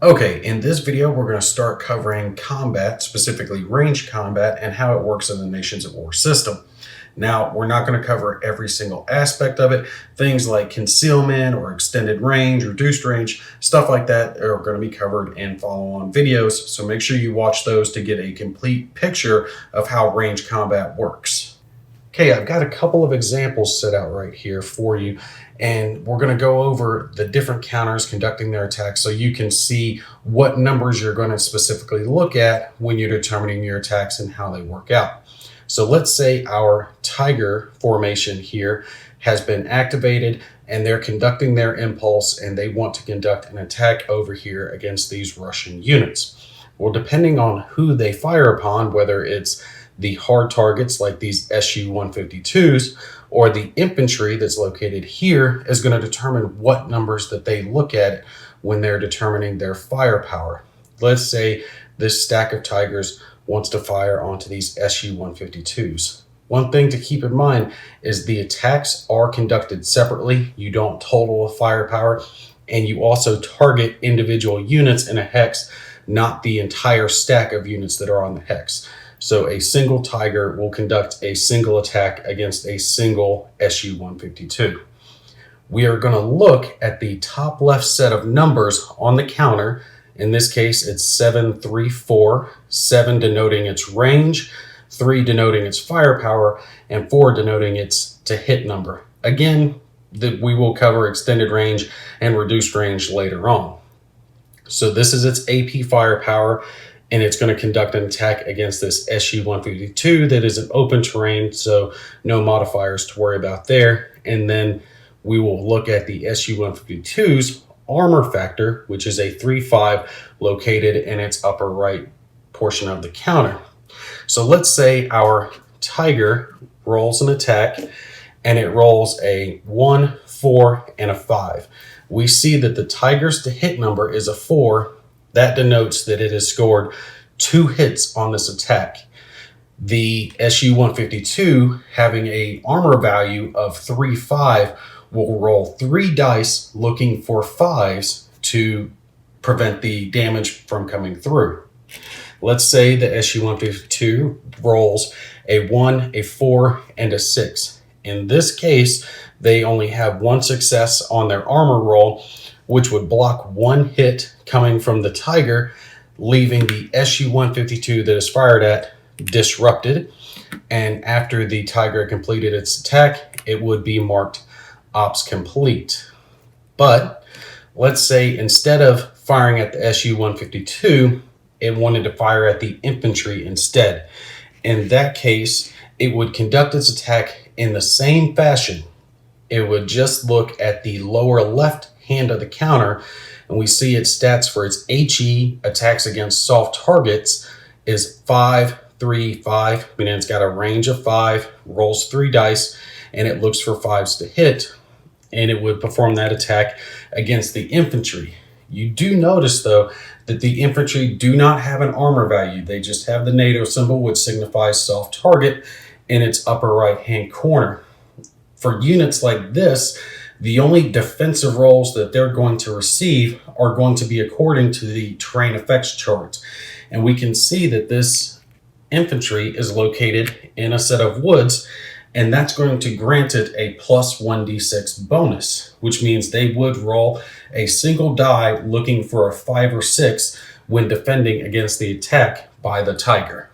Okay, in this video, we're going to start covering combat, specifically range combat, and how it works in the Nations at War system. Now, we're not going to cover every single aspect of it. Things like concealment or extended range, reduced range, stuff like that are going to be covered in follow-on videos. So make sure you watch those to get a complete picture of how range combat works. Okay, I've got a couple of examples set out right here for you, and we're going to go over the different counters conducting their attacks so you can see what numbers you're going to specifically look at when you're determining your attacks and how they work out. So let's say our Tiger formation here has been activated and they're conducting their impulse and they want to conduct an attack over here against these Russian units. Well, depending on who they fire upon, whether it's the hard targets like these Su-152s or the infantry that's located here, is going to determine what numbers that they look at when they're determining their firepower. Let's say this stack of Tigers wants to fire onto these Su-152s. One thing to keep in mind is the attacks are conducted separately. You don't total a firepower, and you also target individual units in a hex, not the entire stack of units that are on the hex. So a single Tiger will conduct a single attack against a single Su-152. We are going to look at the top left set of numbers on the counter. In this case, it's 734, 7 denoting its range, 3 denoting its firepower, and 4 denoting its to hit number. Again, we will cover extended range and reduced range later on. So this is its AP firepower, and it's going to conduct an attack against this Su-152 that is an open terrain, so no modifiers to worry about there. And then we will look at the Su-152's armor factor, which is a 3-5 located in its upper right portion of the counter. So let's say our Tiger rolls an attack and it rolls a 1, 4, and a 5. We see that the Tiger's to hit number is a 4. That denotes that it has scored 2 hits on this attack. The Su-152, having a armor value of 3-5, will roll 3 dice looking for 5s to prevent the damage from coming through. Let's say the Su-152 rolls a 1, a 4, and a 6. In this case, they only have 1 success on their armor roll, which would block 1 hit coming from the Tiger, leaving the Su-152 that is fired at disrupted. And after the Tiger completed its attack, it would be marked ops complete. But let's say instead of firing at the Su-152, it wanted to fire at the infantry instead. In that case, it would conduct its attack in the same fashion. It would just look at the lower left hand of the counter, and we see its stats for its HE, attacks against soft targets, is 5, 3, 5, meaning it's got a range of 5, rolls 3 dice, and it looks for 5s to hit, and it would perform that attack against the infantry. You do notice, though, that the infantry do not have an armor value. They just have the NATO symbol, which signifies soft target, in its upper right-hand corner. For units like this, the only defensive rolls that they're going to receive are going to be according to the terrain effects chart. And we can see that this infantry is located in a set of woods, and that's going to grant it a plus 1d6 bonus, which means they would roll a single die looking for a 5 or 6 when defending against the attack by the Tiger.